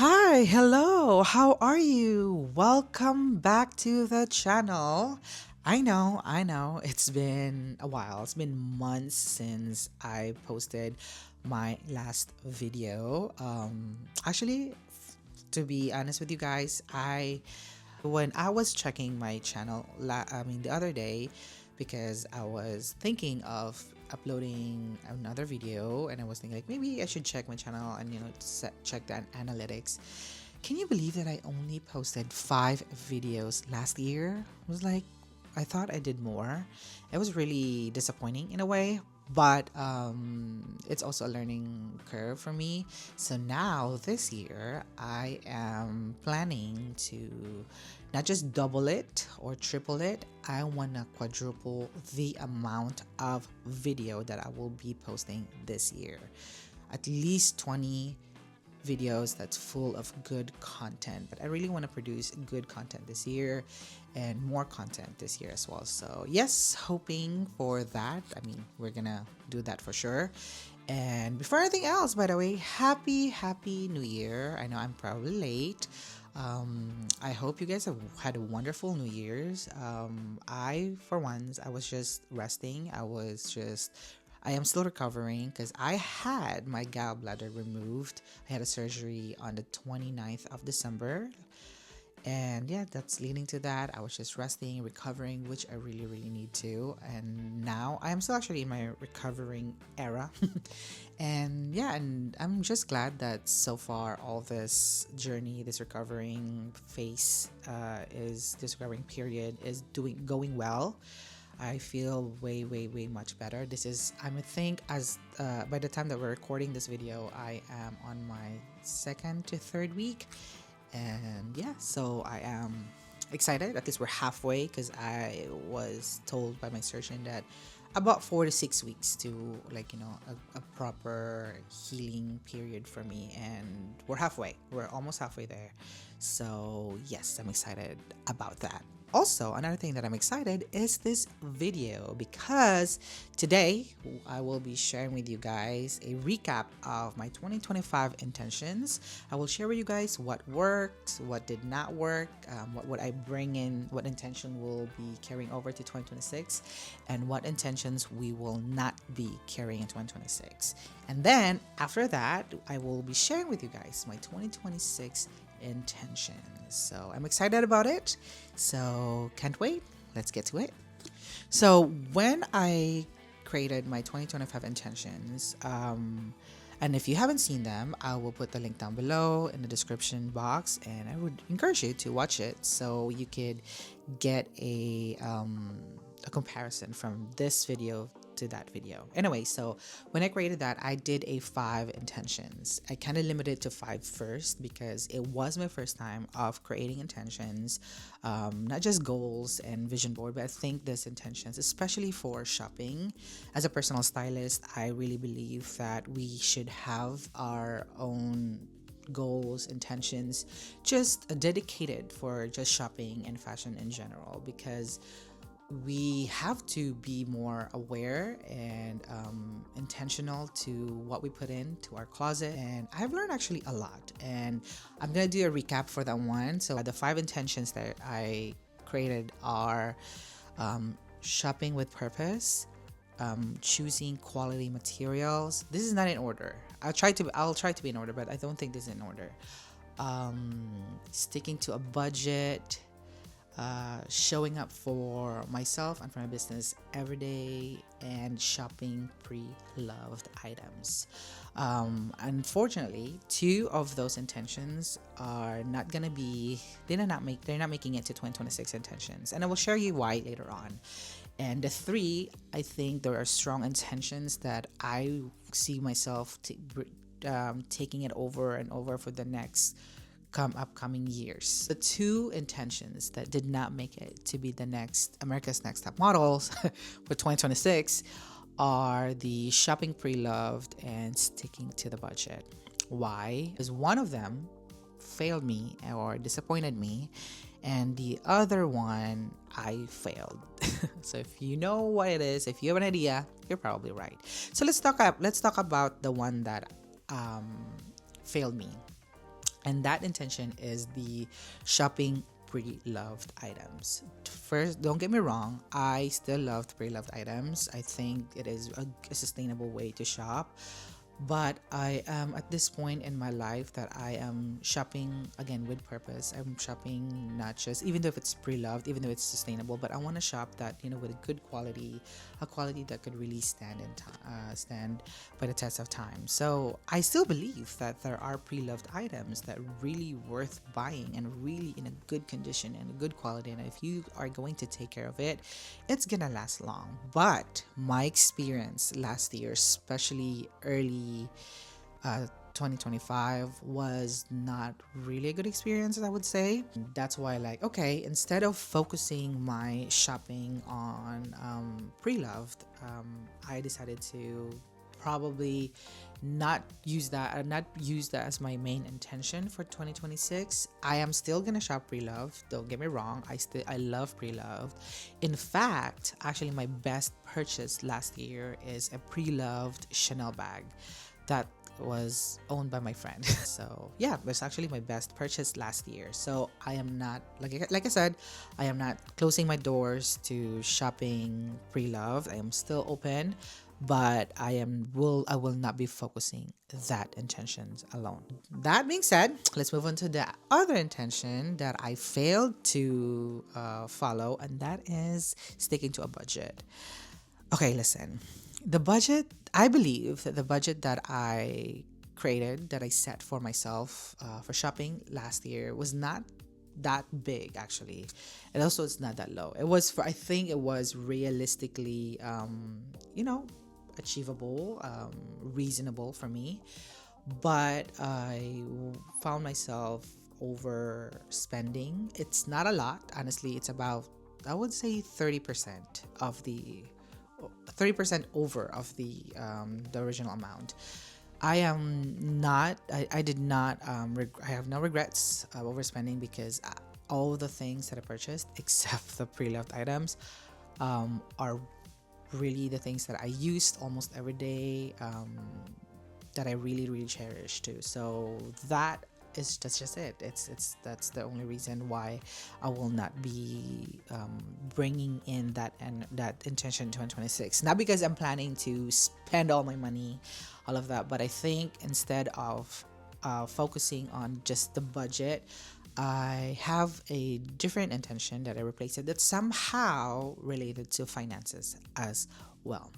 Hi, hello, how are you? Welcome back to the channel. I know, it's been a while. It's been months since I posted my last video. Actually, to be honest with you guys, when I was checking my channel, the other day, because I was thinking of uploading another video, and I was thinking like maybe I should check my channel and check the analytics. Can you believe that I only posted 5 videos last year? It was like I thought I did more. It was really disappointing in a way, but it's also a learning curve for me. So now this year, I am planning to not just double it or triple it. I want to quadruple the amount of video that I will be posting this year. At least 20 videos that's full of good content, but I really want to produce good content this year and more content this year as well. So yes, hoping for that. We're gonna do that for sure. And before anything else, by the way, happy new year. I know I'm probably late. I hope you guys have had a wonderful New Year's. For once, I was just resting. I am still recovering because I had my gallbladder removed. I had a surgery on the 29th of December. And yeah, that's leading to that. I was just resting, recovering, which I really need to. And now I am still actually in my recovering era. And yeah, and I'm just glad that so far all this journey, this recovering phase, this recovering period is going well. I feel way much better. This is, I would think, as by the time that we're recording this video, I am on my second to third week. And yeah, so I am excited. At least we're halfway, because I was told by my surgeon that about 4 to 6 weeks to a proper healing period for me, and we're almost halfway there. So yes, I'm excited about that. Also, another thing that I'm excited is this video, because today I will be sharing with you guys a recap of my 2025 intentions. I will share with you guys what worked, what did not work, what would I bring in, what intention will be carrying over to 2026, and what intentions we will not be carrying in 2026. And then after that, I will be sharing with you guys my 2026 intentions. So I'm excited about it. So can't wait. Let's get to it. So when I created my 2025 intentions, and if you haven't seen them, I will put the link down below in the description box, and I would encourage you to watch it so you could get a comparison from this video to that video. Anyway, so when I created that, I did a 5 intentions. I kind of limited it to 5 first because it was my first time of creating intentions, not just goals and vision board, but I think this intentions, especially for shopping. As a personal stylist, I really believe that we should have our own goals, intentions, just dedicated for just shopping and fashion in general, because we have to be more aware and intentional to what we put into our closet. And I've learned actually a lot, and I'm gonna do a recap for that one. So the 5 intentions that I created are shopping with purpose, choosing quality materials. This is not in order. I'll try to be in order, but I don't think this is in order. Sticking to a budget, showing up for myself and for my business every day, and shopping pre-loved items. Unfortunately, 2 of those intentions are not gonna be. They're not making it to 2026 intentions, and I will share you why later on. And the 3, I think there are strong intentions that I see myself taking it over and over for the next upcoming years. The 2 intentions that did not make it to be the next America's Next Top Models for 2026 are the shopping pre-loved and sticking to the budget. Why? Because one of them failed me or disappointed me, and the other one I failed. So if you know what it is, if you have an idea, you're probably right. So let's talk about the one that failed me. And that intention is the shopping pre-loved items. First, don't get me wrong, I still love pre-loved items. I think it is a sustainable way to shop, but I am at this point in my life that I am shopping again with purpose. I'm shopping not just, even though if it's pre-loved, even though it's sustainable, but I want to shop that, with a good quality, a quality that could really stand by the test of time. So I still believe that there are pre-loved items that really worth buying and really in a good condition and a good quality, and if you are going to take care of it, it's gonna last long. But my experience last year, especially early 2025, was not really a good experience, I would say. That's why, like, okay, instead of focusing my shopping on pre-loved, I decided to probably not use that as my main intention for 2026. I am still gonna shop pre-loved, don't get me wrong. I love pre-loved. In fact, actually, my best purchase last year is a pre-loved Chanel bag that was owned by my friend. So yeah, that's actually my best purchase last year. So I am not, like I said, I am not closing my doors to shopping pre-loved. I am still open, but I will not be focusing that intentions alone. That being said, let's move on to the other intention that I failed to follow, and that is sticking to a budget. Okay, listen. The budget, I believe that the budget that I created, that I set for myself for shopping last year, was not that big actually. And also, it's not that low. It was for, I think it was realistically, you know, achievable, reasonable for me. But I found myself overspending. It's not a lot, honestly. It's about, I would say, 30% of the 30% over of the original amount. I am not. I did not. I have no regrets of overspending because all the things that I purchased, except the pre-loved items, are really the things that I used almost every day. That I really really cherish too. So that's just it. It's that's the only reason why I will not be bringing in that intention in 2026. Not because I'm planning to spend all my money, all of that, but I think instead of focusing on just the budget, I have a different intention that I replaced it that's somehow related to finances as well.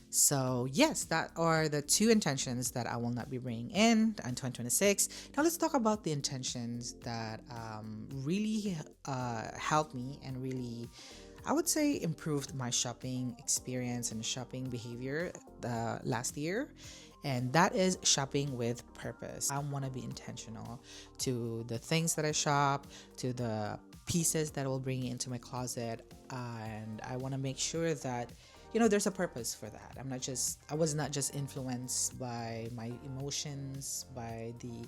So, yes, that are the two intentions that I will not be bringing in 2026. Now, let's talk about the intentions that really helped me and really, I would say, improved my shopping experience and shopping behavior last year. And that is shopping with purpose. I want to be intentional to the things that I shop, to the pieces that I will bring into my closet. And I want to make sure that there's a purpose for that. I was not just influenced by my emotions, by the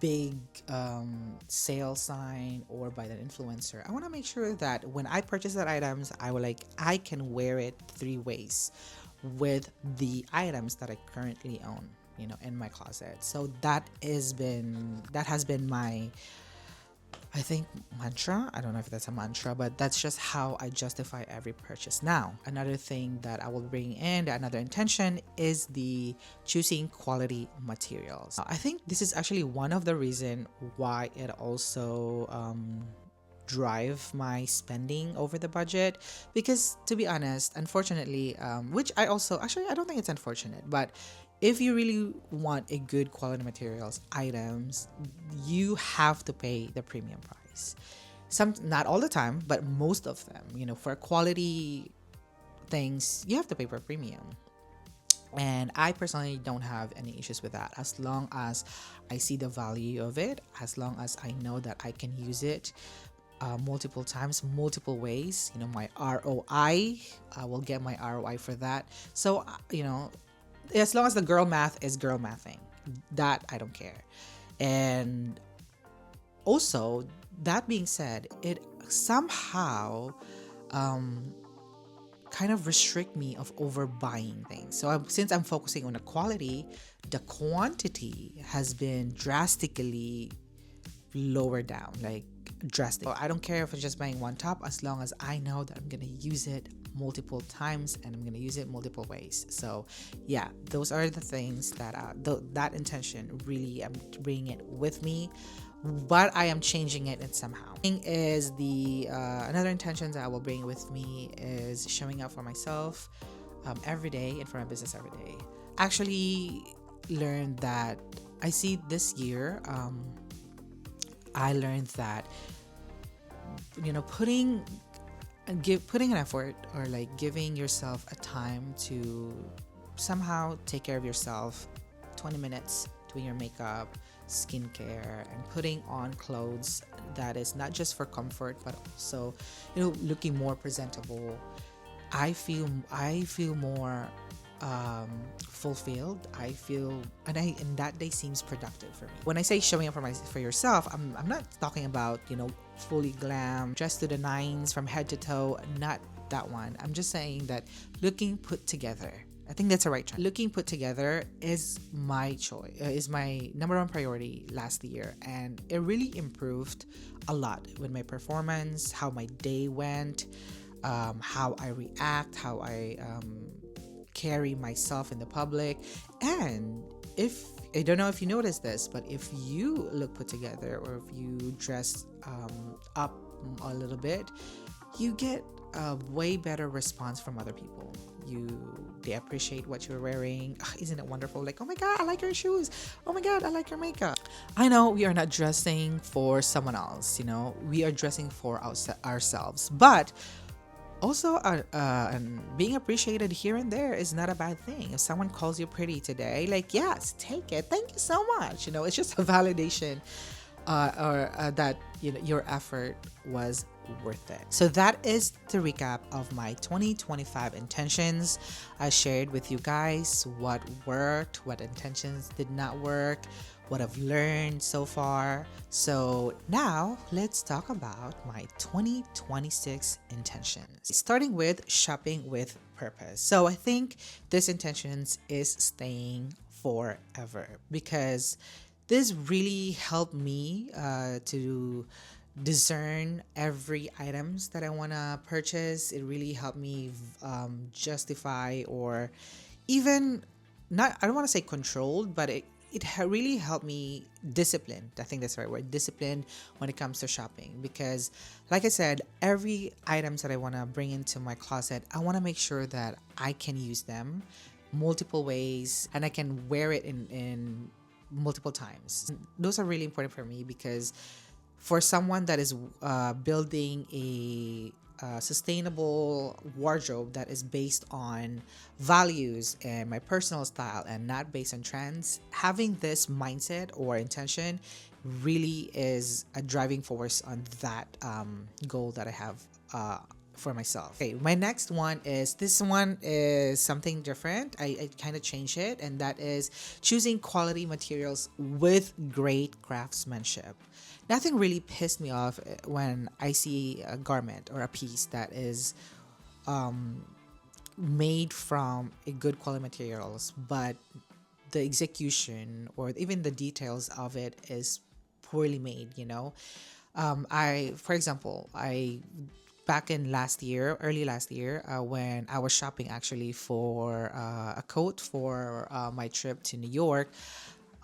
big sale sign, or by the influencer. I want to make sure that when I purchase that items, I can wear it three ways with the items that I currently own, in my closet. So that has been my, I think, mantra. I don't know if that's a mantra, but that's just how I justify every purchase. Now, another thing that I will bring in, another intention, is the choosing quality materials. I think this is actually one of the reason why it also drive my spending over the budget, because to be honest, unfortunately, which I also, actually, I don't think it's unfortunate, but if you really want a good quality materials items, you have to pay the premium price. Some, not all the time, but most of them, for quality things, you have to pay for premium. And I personally don't have any issues with that, as long as I see the value of it, as long as I know that I can use it multiple times, multiple ways. My ROI, I will get my ROI for that. So, as long as the girl math is girl mathing, that I don't care. And also, that being said, it somehow kind of restrict me of overbuying things. So since I'm focusing on the quality, the quantity has been drastically lower down, like drastic. So I don't care if I'm just buying one top as long as I know that I'm gonna use it multiple times and I'm gonna use it multiple ways. So yeah, those are the things that that intention really I'm bringing it with me, but I am changing it in somehow. Thing is the another intentions I will bring with me is showing up for myself every day and for my business every day. Actually learned that I see this year. I learned that putting an effort or like giving yourself a time to somehow take care of yourself, 20 minutes doing your makeup, skincare, and putting on clothes that is not just for comfort but also looking more presentable. I feel more fulfilled. I feel and that day seems productive for me. When I say showing up for yourself, I'm not talking about fully glam, dressed to the nines from head to toe. Not that one. I'm just saying that looking put together. I think that's the right term. Looking put together is my choice. Is my number one priority last year, and it really improved a lot with my performance, how my day went, how I react, how I carry myself in the public. And if I don't know if you noticed this, but if you look put together or if you dress up a little bit, you get a way better response from other people. They appreciate what you're wearing. Ugh, isn't it wonderful? Like, oh my god, I like your shoes. Oh my god, I like your makeup. I know we are not dressing for someone else, we are dressing for ourselves, but also and being appreciated here and there is not a bad thing. If someone calls you pretty today, like, yes, take it, thank you so much. It's just a validation or that your effort was worth it. So that is the recap of my 2025 intentions. I shared with you guys what worked, what intentions did not work, what I've learned so far. So now let's talk about my 2026 intentions. Starting with shopping with purpose. So I think this intentions is staying forever because this really helped me to discern every items that I want to purchase. It really helped me justify or even not, I don't want to say controlled, but it really helped me disciplined. I think that's the right word, disciplined when it comes to shopping. Because like I said, every items that I want to bring into my closet, I want to make sure that I can use them multiple ways and I can wear it in multiple times. Those are really important for me because for someone that is building a sustainable wardrobe that is based on values and my personal style and not based on trends, having this mindset or intention really is a driving force on that goal that I have for myself. Okay, my next one is something different. I kind of changed it, and that is choosing quality materials with great craftsmanship. Nothing really pissed me off when I see a garment or a piece that is made from a good quality materials, but the execution or even the details of it is poorly made. For example, I back in early last year, when I was shopping actually for a coat for my trip to New York.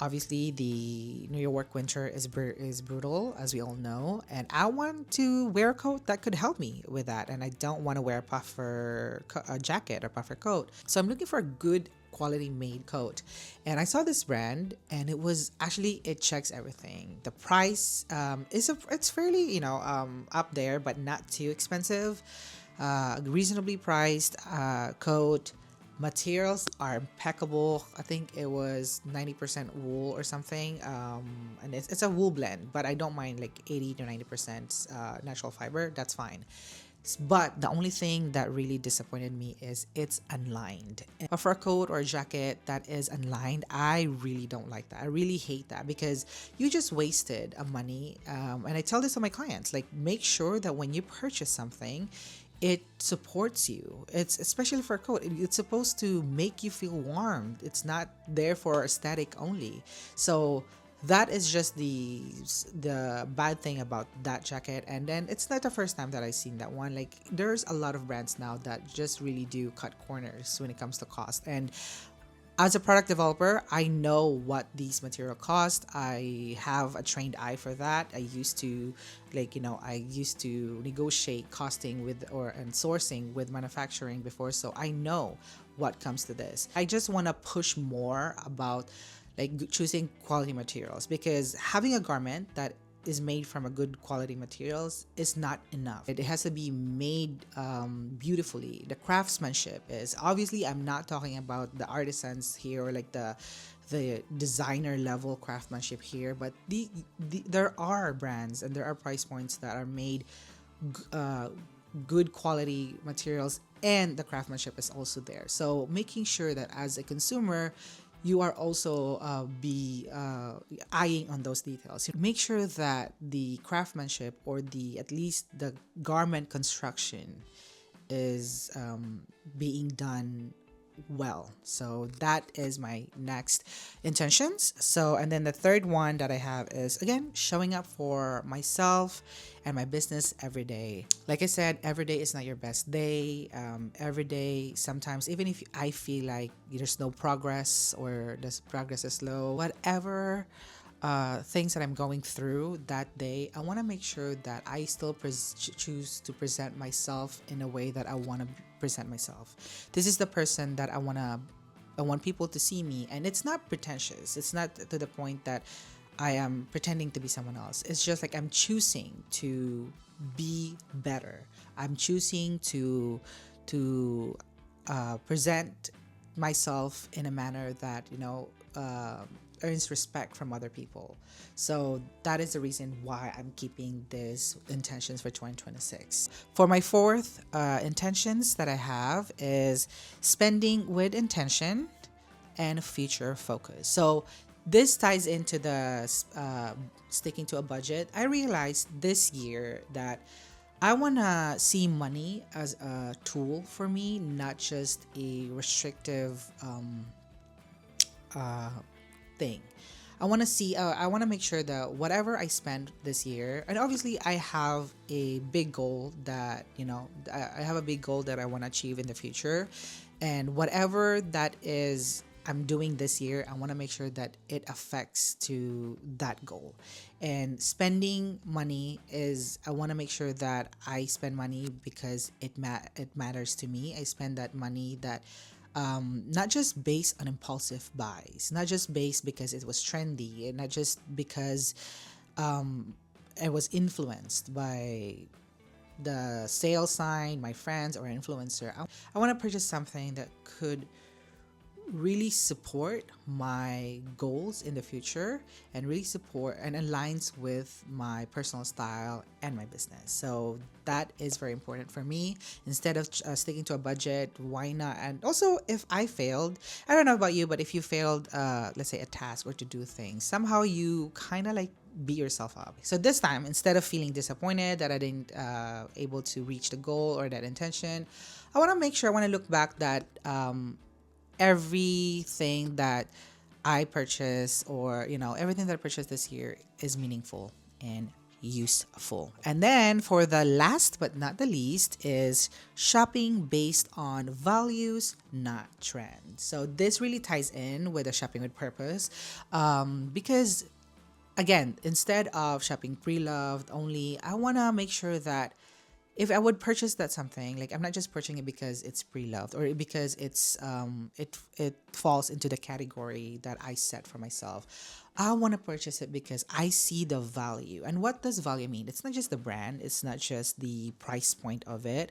Obviously, the New York winter is brutal, as we all know, and I want to wear a coat that could help me with that, and I don't want to wear a jacket or puffer coat. So I'm looking for a good quality made coat, and I saw this brand, and it checks everything. The price it's fairly up there, but not too expensive. Reasonably priced coat. Materials are impeccable. I think it was 90% wool or something. And it's a wool blend, but I don't mind like 80 to 90% natural fiber. That's fine. But the only thing that really disappointed me is it's unlined. A fur coat or a jacket that is unlined, I really don't like that. I really hate that because you just wasted money. And I tell this to my clients, like, make sure that when you purchase something, it supports you. It's especially for a coat. It's supposed to make you feel warm. It's not there for aesthetic only. So that is just the bad thing about that jacket. And then it's not the first time that I've seen that one. Like there's a lot of brands now that just really do cut corners when it comes to cost. And as a product developer, I know what these material cost. I have a trained eye for that. I used to, I used to negotiate costing with or and sourcing with manufacturing before, so I know what comes to this. I just want to push more about choosing quality materials, because having a garment that is made from a good quality materials is not enough. It has to be made beautifully. The craftsmanship is obviously, I'm not talking about the artisans here, or like the designer level craftsmanship here, but there are brands and there are price points that are made uh, good quality materials, and the craftsmanship is also there. So making sure that as a consumer, you are also be eyeing on those details. Make sure that the craftsmanship, or the at least the garment construction, is being done well. So that is my next intentions. So, and then the third one that I have is, again, showing up for myself and my business every day. Like I said, every day is not your best day. Every day, sometimes, even if I feel like there's no progress, or the progress is slow, whatever things that I'm going through that day, I want to make sure that I still choose to present myself in a way that I want to present myself. This is the person that I want people to see me, and it's not pretentious. It's not to the point that I am pretending to be someone else. It's just like I'm choosing to be better. I'm choosing to present myself in a manner that earns respect from other people. So that is the reason why I'm keeping this intentions for 2026. For my fourth intentions that I have is spending with intention and future focus. So this ties into the sticking to a budget. I realized this year that I want to see money as a tool for me, not just a restrictive uh, thing. I want to make sure that whatever I spend this year, and obviously I have a big goal that, I have a big goal that I want to achieve in the future. And whatever that is I'm doing this year, I want to make sure that it affects to that goal. And spending money is, I want to make sure that I spend money because it matters to me. I spend that money that not just based on impulsive buys, not just based because it was trendy, and not just because I was influenced by the sales sign, my friends, or influencer. I want to purchase something that could really support my goals in the future, and really support and aligns with my personal style and my business. So that is very important for me. Instead of sticking to a budget, why not? And also, if I failed, I don't know about you, but if you failed, let's say a task or to do things, somehow you kind of like beat yourself up. So this time, instead of feeling disappointed that I didn't able to reach the goal or that intention, I want to make sure, I want to look back that everything that I purchased, or everything that I purchased this year is meaningful and useful. And then for the last but not the least is shopping based on values, not trends. So this really ties in with the shopping with purpose, because again, instead of shopping pre-loved only, I want to make sure that if I would purchase that something, like I'm not just purchasing it because it's pre-loved, or because it falls into the category that I set for myself. I want to purchase it because I see the value. And what does value mean? It's not just the brand, it's not just the price point of it.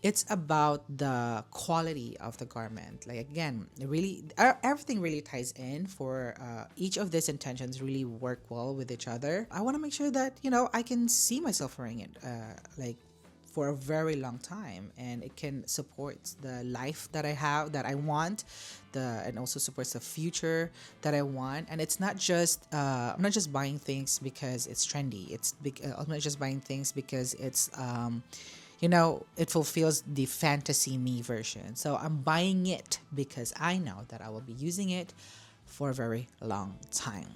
It's about the quality of the garment. Like again, everything really ties in for each of these intentions really work well with each other. I want to make sure that I can see myself wearing it, like for a very long time, and it can support the life that I have, that I want, and also supports the future that I want. And it's not just I'm not just buying things because it's trendy. I'm not just buying things because it fulfills the fantasy me version. So I'm buying it because I know that I will be using it for a very long time.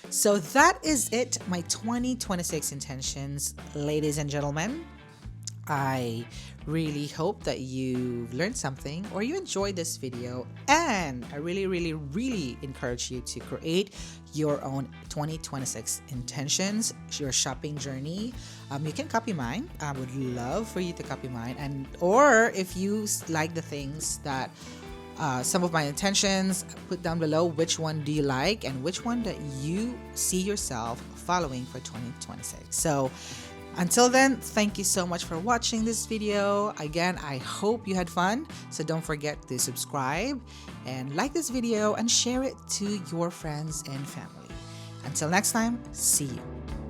So that is it, my 2026 intentions, ladies and gentlemen. I really hope that you learned something or you enjoyed this video, and I really, really, really encourage you to create your own 2026 intentions, your shopping journey. You can copy mine. I would love for you to copy mine, and or if you like the things that some of my intentions, put down below which one do you like and which one that you see yourself following for 2026. So until then, thank you so much for watching this video. Again, I hope you had fun. So don't forget to subscribe and like this video and share it to your friends and family. Until next time, see you.